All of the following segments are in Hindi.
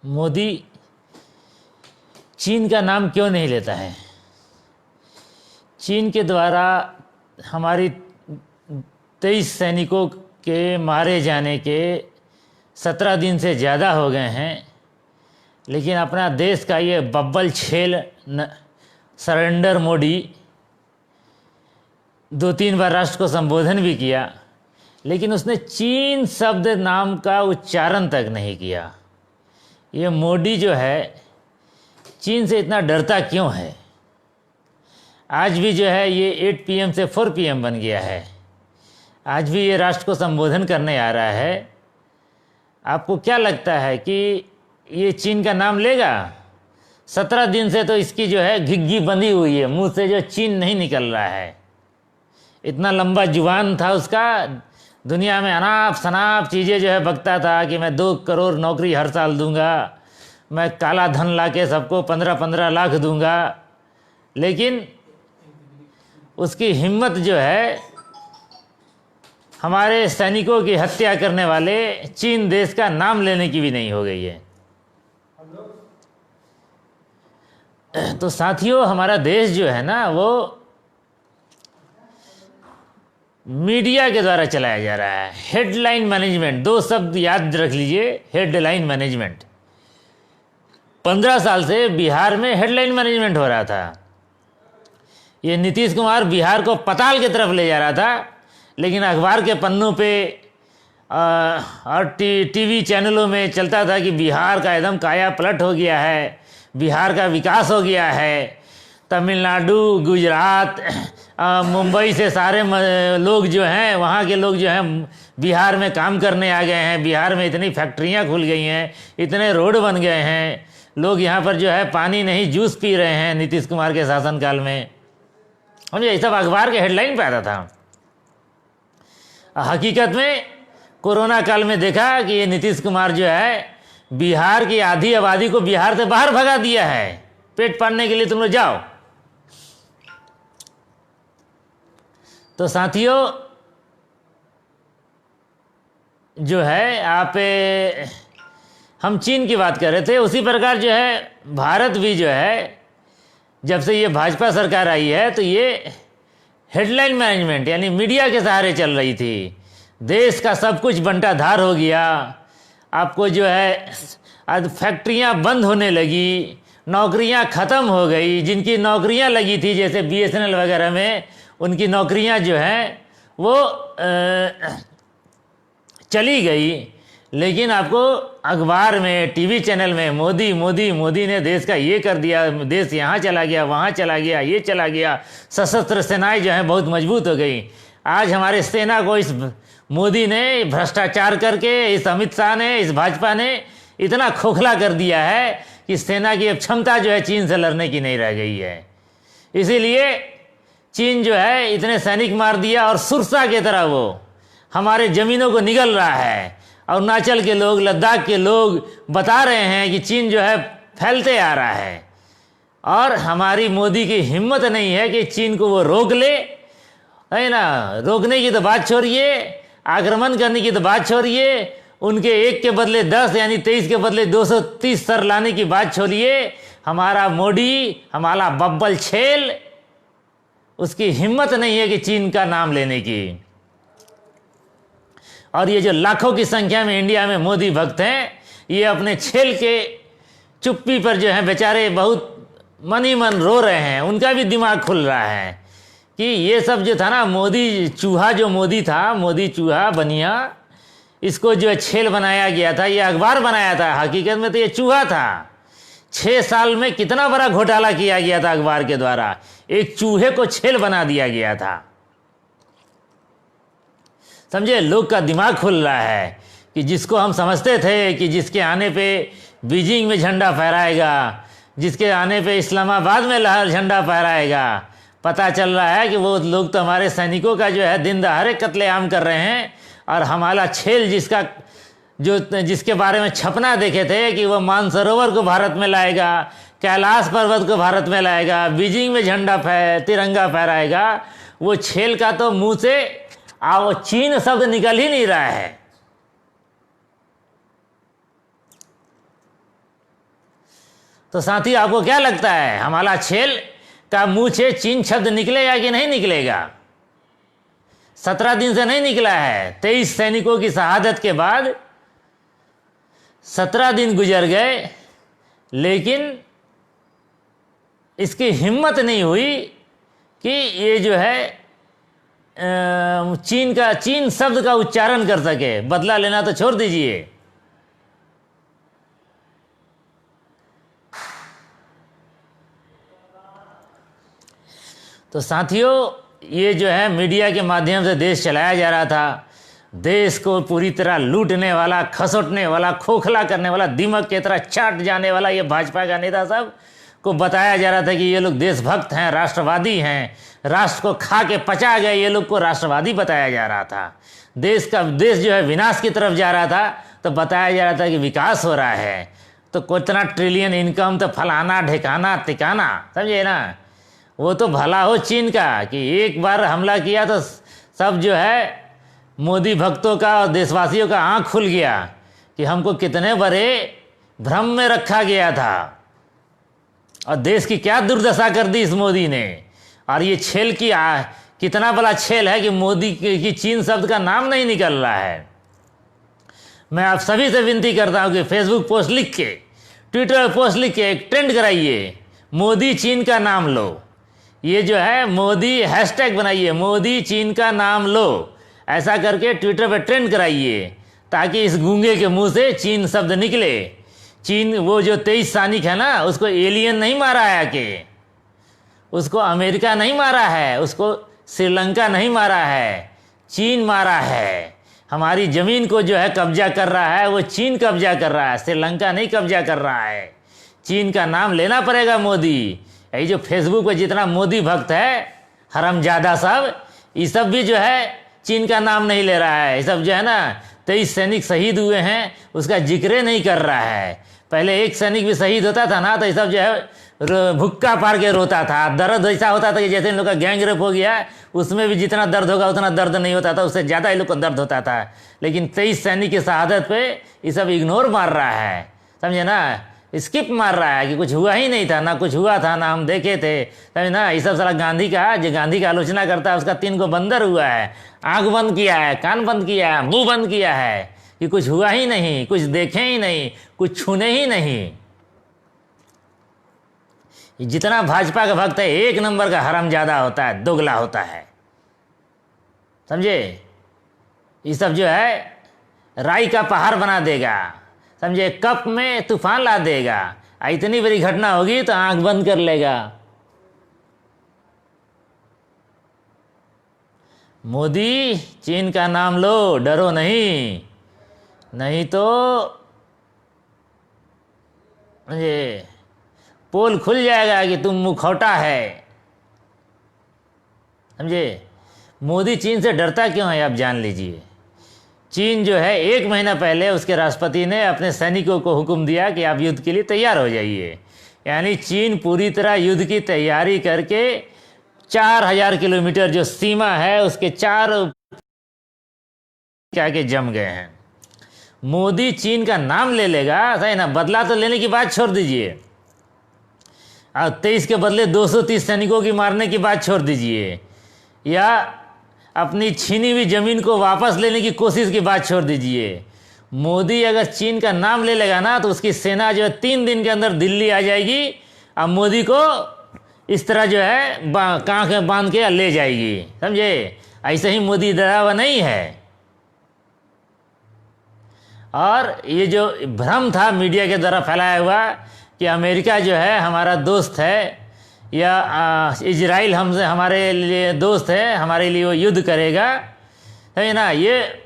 मोदी चीन का नाम क्यों नहीं लेता है? चीन के द्वारा हमारी 23 सैनिकों के मारे जाने के 17 दिन से ज़्यादा हो गए हैं, लेकिन अपना देश का ये बब्बल छेल सरेंडर मोदी 2-3 बार राष्ट्र को संबोधन भी किया, लेकिन उसने चीन शब्द नाम का उच्चारण तक नहीं किया। ये मोदी जो है चीन से इतना डरता क्यों है? आज भी जो है ये 8 PM से 4 PM बन गया है। आज भी ये राष्ट्र को संबोधन करने आ रहा है। आपको क्या लगता है कि ये चीन का नाम लेगा? 17 दिन से तो इसकी जो है घिग्गी बंधी हुई है, मुंह से जो चीन नहीं निकल रहा है। इतना लंबा जुबान था उसका, दुनिया में अनाप शनाप चीज़ें जो है बकता था कि मैं 2 करोड़ नौकरी हर साल दूंगा, मैं काला धन लाके सबको 15-15 लाख दूंगा। लेकिन उसकी हिम्मत जो है हमारे सैनिकों की हत्या करने वाले चीन देश का नाम लेने की भी नहीं हो गई है। तो साथियों, हमारा देश जो है ना वो मीडिया के द्वारा चलाया जा रहा है। हेडलाइन मैनेजमेंट, 2 शब्द याद रख लीजिए, हेडलाइन मैनेजमेंट। 15 साल से बिहार में हेडलाइन मैनेजमेंट हो रहा था। ये नीतीश कुमार बिहार को पताल की तरफ ले जा रहा था, लेकिन अखबार के पन्नों पे और टीवी चैनलों में चलता था कि बिहार का एकदम काया पलट हो गया है, बिहार का विकास हो गया है। तमिलनाडु, गुजरात, मुंबई से सारे लोग जो हैं, वहाँ के लोग जो हैं बिहार में काम करने आ गए हैं। बिहार में इतनी फैक्ट्रियाँ खुल गई हैं, इतने रोड बन गए हैं, लोग यहाँ पर जो है पानी नहीं जूस पी रहे हैं नीतीश कुमार के शासनकाल में। समझे, ये सब अखबार के हेडलाइन पे आता था। हकीकत में कोरोना काल में देखा कि ये नीतीश कुमार जो है बिहार की आधी आबादी को बिहार से बाहर भगा दिया है। पेट पालने के लिए तुम लोग जाओ। तो साथियों जो है हम चीन की बात कर रहे थे, उसी प्रकार जो है भारत भी जो है जब से ये भाजपा सरकार आई है तो ये हेडलाइन मैनेजमेंट यानी मीडिया के सहारे चल रही थी। देश का सब कुछ बंटाधार हो गया। आपको जो है आज फैक्ट्रियां बंद होने लगी, नौकरियां ख़त्म हो गई। जिनकी नौकरियां लगी थी जैसे BSNL वगैरह में, उनकी नौकरियां जो हैं वो चली गई। लेकिन आपको अखबार में, टीवी चैनल में मोदी मोदी मोदी ने देश का ये कर दिया, देश यहाँ चला गया, वहाँ चला गया, ये चला गया। सशस्त्र सेनाएं जो हैं बहुत मजबूत हो गई। आज हमारे सेना को इस मोदी ने भ्रष्टाचार करके, इस अमित शाह ने, इस भाजपा ने इतना खोखला कर दिया है कि सेना की अब क्षमता जो है चीन से लड़ने की नहीं रह गई है। इसीलिए चीन जो है इतने सैनिक मार दिया और सुरसा की तरह वो हमारे ज़मीनों को निगल रहा है। अरुणाचल के लोग, लद्दाख के लोग बता रहे हैं कि चीन जो है फैलते आ रहा है, और हमारी मोदी की हिम्मत नहीं है कि चीन को वो रोक ले, है ना। रोकने की तो बात छोड़िए, आक्रमण करने की तो बात छोड़िए, उनके 1 के बदले 10 यानी 23 के बदले 230 सर लाने की बात छोड़िए। हमारा मोदी, हमारा बब्बल छेल, उसकी हिम्मत नहीं है कि चीन का नाम लेने की। और ये जो लाखों की संख्या में इंडिया में मोदी भक्त हैं, ये अपने छेल के चुप्पी पर जो है बेचारे बहुत मन ही मन रो रहे हैं। उनका भी दिमाग खुल रहा है कि ये सब जो था ना, मोदी चूहा जो मोदी था, मोदी चूहा बनिया, इसको जो है छेल बनाया गया था, ये अखबार बनाया था। हकीकत में तो ये चूहा था। 6 साल में कितना बड़ा घोटाला किया गया था अखबार के द्वारा। एक चूहे को छेल बना दिया गया था। समझे, लोग का दिमाग खुल रहा है कि जिसको हम समझते थे कि जिसके आने पे बीजिंग में झंडा फहराएगा, जिसके आने पे इस्लामाबाद में लहर झंडा फहराएगा, पता चल रहा है कि वो लोग तो हमारे सैनिकों का जो है दिन दहाड़े कत्लेआम कर रहे हैं। और हमारा छेल जिसके बारे में छपना देखे थे कि वो मानसरोवर को भारत में लाएगा, कैलाश पर्वत को भारत में लाएगा, बीजिंग में तिरंगा फहराएगा, वो छेल का तो मुंह से वो चीन शब्द निकल ही नहीं रहा है। तो साथी आपको क्या लगता है, हमारा छेल का मुंह से चीन शब्द निकलेगा कि नहीं निकलेगा? 17 दिन से नहीं निकला है। 23 सैनिकों की शहादत के बाद 17 दिन गुजर गए, लेकिन इसकी हिम्मत नहीं हुई कि ये जो है चीन शब्द का उच्चारण कर सके। बदला लेना तो छोड़ दीजिए। तो साथियों, ये जो है मीडिया के माध्यम से देश चलाया जा रहा था। देश को पूरी तरह लूटने वाला, खसोटने वाला, खोखला करने वाला, दिमाग की तरह चाट जाने वाला ये भाजपा का नेता सब को बताया जा रहा था कि ये लोग देशभक्त हैं, राष्ट्रवादी हैं, राष्ट्र को खा के पचा गए, ये लोग को राष्ट्रवादी बताया जा रहा था। देश जो है विनाश की तरफ जा रहा था, तो बताया जा रहा था कि विकास हो रहा है। तो कितना ट्रिलियन इनकम, तो फलाना ढिकाना टिकाना, समझे ना। वो तो भला हो चीन का कि एक बार हमला किया तो सब जो है मोदी भक्तों का और देशवासियों का आंख खुल गया कि हमको कितने बड़े भ्रम में रखा गया था और देश की क्या दुर्दशा कर दी इस मोदी ने। और ये छेल की कितना बड़ा छेल है कि मोदी की चीन शब्द का नाम नहीं निकल रहा है। मैं आप सभी से विनती करता हूं कि फेसबुक पोस्ट लिख के, ट्विटर पोस्ट लिख के एक ट्रेंड कराइए, मोदी चीन का नाम लो। ये जो है मोदी हैशटैग बनाइए, मोदी चीन का नाम लो, ऐसा करके ट्विटर पर ट्रेंड कराइए, ताकि इस गूंगे के मुंह से चीन शब्द निकले। चीन, वो जो 23 सैनिक है ना, उसको एलियन नहीं मारा है, कि उसको अमेरिका नहीं मारा है, उसको श्रीलंका नहीं मारा है, चीन मारा है। हमारी ज़मीन को जो है कब्जा कर रहा है, वो चीन कब्जा कर रहा है, श्रीलंका नहीं कब्जा कर रहा है। चीन का नाम लेना पड़ेगा मोदी। यही जो फेसबुक पे जितना मोदी भक्त है, हरामजादा सब, ये सब भी जो है चीन का नाम नहीं ले रहा है। ये सब जो है ना, 23 सैनिक शहीद हुए हैं, उसका जिक्र नहीं कर रहा है। पहले एक सैनिक भी शहीद होता था ना, तो ये सब जो है भुक्का पार के रोता था। दर्द ऐसा होता था कि जैसे इन लोग का गैंग रेप हो गया, उसमें भी जितना दर्द होगा उतना दर्द नहीं होता था, उससे ज़्यादा इन लोग को दर्द होता था। लेकिन 23 सैनिक की शहादत पे ये सब इग्नोर मार रहा है, समझे ना, स्किप मार रहा है कि कुछ हुआ ही नहीं था, ना कुछ हुआ था, ना हम देखे थे, समझे ना। ये सब सारा गांधी का, जो गांधी का आलोचना करता है, उसका 3 को बंदर हुआ है, आँख बंद किया है, कान बंद किया है, मुंह बंद किया है कि कुछ हुआ ही नहीं, कुछ देखे ही नहीं, कुछ छूने ही नहीं। जितना भाजपा का भक्त है, 1 नंबर का हरामजादा होता है, दोगला होता है, समझे। ये सब जो है राई का पहाड़ बना देगा, समझे, कप में तूफान ला देगा। इतनी बड़ी घटना होगी तो आंख बंद कर लेगा। मोदी चीन का नाम लो, डरो नहीं, नहीं तो ये पोल खुल जाएगा कि तुम मुखौटा है, समझे। मोदी चीन से डरता क्यों है, आप जान लीजिए। चीन जो है 1 महीना पहले उसके राष्ट्रपति ने अपने सैनिकों को हुक्म दिया कि आप युद्ध के लिए तैयार हो जाइए। यानी चीन पूरी तरह युद्ध की तैयारी करके 4000 किलोमीटर जो सीमा है उसके 4 क्या के जम गए हैं। मोदी चीन का नाम ले लेगा, सही ना। बदला तो लेने की बात छोड़ दीजिए, और 23 के बदले 230 सैनिकों की मारने की बात छोड़ दीजिए, या अपनी छीनी हुई जमीन को वापस लेने की कोशिश की बात छोड़ दीजिए। मोदी अगर चीन का नाम ले लेगा ना, तो उसकी सेना जो है 3 दिन के अंदर दिल्ली आ जाएगी, और मोदी को इस तरह जो है कांखें बांध के ले जाएगी, समझे। ऐसे ही मोदी डरा हुआ नहीं है। और ये जो भ्रम था मीडिया के द्वारा फैलाया हुआ कि अमेरिका जो है हमारा दोस्त है, या इजराइल हमसे, हमारे लिए दोस्त है, हमारे लिए वो युद्ध करेगा, है ना, ये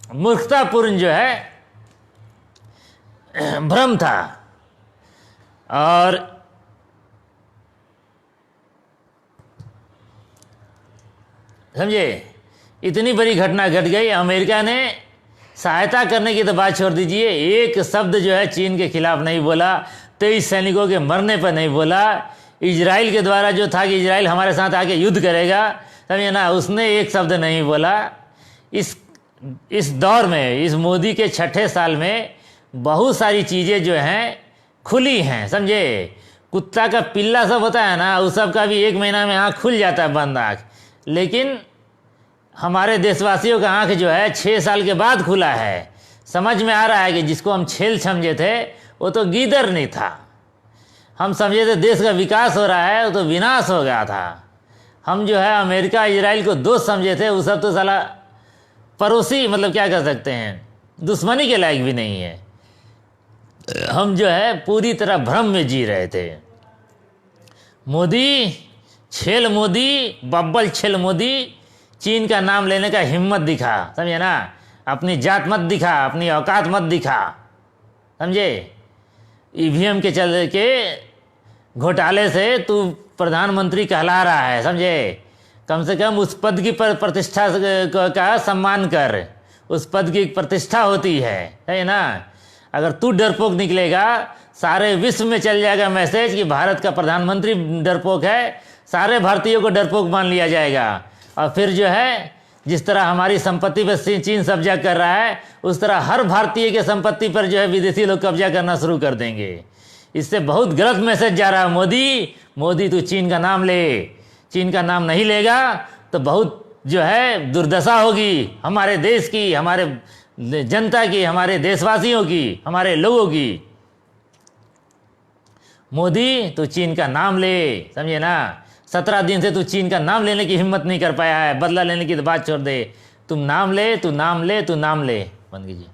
मूर्खतापूर्ण जो है भ्रम था। और समझे, इतनी बड़ी घटना घट गई। अमेरिका ने सहायता करने की तो बात छोड़ दीजिए, एक शब्द जो है चीन के खिलाफ नहीं बोला, 23 सैनिकों के मरने पर नहीं बोला। इजराइल के द्वारा जो था कि इजराइल हमारे साथ आके युद्ध करेगा, समझे ना, उसने एक शब्द नहीं बोला। इस दौर में, इस मोदी के 6ठे साल में बहुत सारी चीज़ें जो हैं खुली हैं, समझे। कुत्ता का पिल्ला सब होता है ना, उस सब का भी 1 महीना में आँख खुल जाता है, बंद आँख। लेकिन हमारे देशवासियों का आँख जो है 6 साल के बाद खुला है। समझ में आ रहा है कि जिसको हम छेल समझे थे वो तो गीदड़ नहीं था। हम समझे थे देश का विकास हो रहा है, वो तो विनाश हो गया था। हम जो है अमेरिका इजराइल को दोस्त समझे थे, वो सब तो साला पड़ोसी, मतलब क्या कर सकते हैं, दुश्मनी के लायक भी नहीं है। हम जो है पूरी तरह भ्रम में जी रहे थे। मोदी, छेल मोदी, बब्बल छेल मोदी, चीन का नाम लेने का हिम्मत दिखा, समझे ना। अपनी जात मत दिखा, अपनी औकात मत दिखा, समझे। ईवीएम के चल के घोटाले से तू प्रधानमंत्री कहला रहा है, समझे। कम से कम उस पद की प्रतिष्ठा का सम्मान कर, उस पद की प्रतिष्ठा होती है ना। अगर तू डरपोक निकलेगा, सारे विश्व में चल जाएगा मैसेज कि भारत का प्रधानमंत्री डरपोक है, सारे भारतीयों को डरपोक मान लिया जाएगा। और फिर जो है जिस तरह हमारी संपत्ति पर चीन कब्जा कर रहा है, उस तरह हर भारतीय के संपत्ति पर जो है विदेशी लोग कब्जा करना शुरू कर देंगे। इससे बहुत गलत मैसेज जा रहा है। मोदी तू चीन का नाम ले, चीन का नाम नहीं लेगा तो बहुत जो है दुर्दशा होगी हमारे देश की, हमारे जनता की, हमारे देशवासियों की, हमारे लोगों की। मोदी तू चीन का नाम ले, समझे ना। 17 दिन से तू चीन का नाम लेने की हिम्मत नहीं कर पाया है, बदला लेने की तो बात छोड़ दे। तुम नाम ले, तू नाम ले, तू नाम ले, बंद कीजिए।